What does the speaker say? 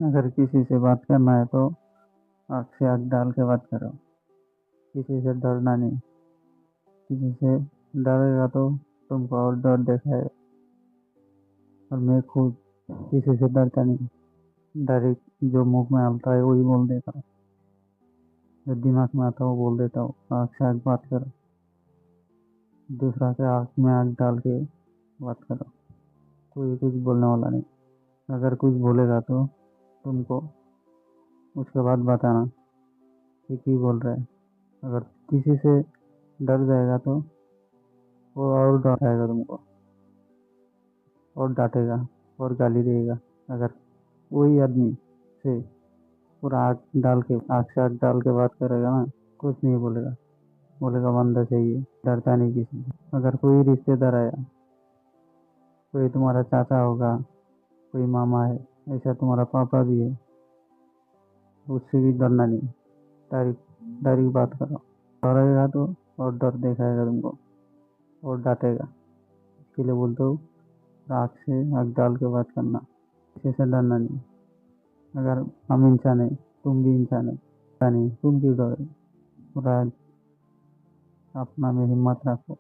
अगर किसी से बात करना है तो आँख से आँख डाल के बात करो। किसी से डरना नहीं। किसी से डरेगा तो तुमको और डर दिखाएगा। और मैं खुद किसी से डरता नहीं। डायरेक्ट जो मुंह में आता है वही बोल देता हूँ। जो दिमाग में आता है वो बोल देता हूँ। आँख से आँख बात करो। दूसरा के आँख में आँख डाल के बात करो। कोई कुछ बोलने वाला नहीं। अगर कुछ बोलेगा तो तुमको उसके बाद बताना कि क्यों बोल रहा है। अगर किसी से डर जाएगा तो वो और डराएगा तुमको और डांटेगा और गाली देगा। अगर वही आदमी से पूरा आँख से आँख डाल के बात करेगा ना, कुछ नहीं बोलेगा। बोलेगा बंदा चाहिए, डरता नहीं किसी से। अगर कोई रिश्तेदार आया, कोई तुम्हारा चाचा होगा, कोई मामा है, ऐसा तुम्हारा पापा भी है, उससे भी डरना नहीं। डायरेक्ट डायरेक्ट बात करो। डरेगा तो और डर दिखाएगा तुमको और डांटेगा। इसके लिए बोलते हो आँख से आँख डाल के बात करना। किसी से डरना नहीं। अगर हम इंसान है, तुम भी इंसान है, पता नहीं तुम क्यों डरोगे। पूरा अपना में हिम्मत रखो।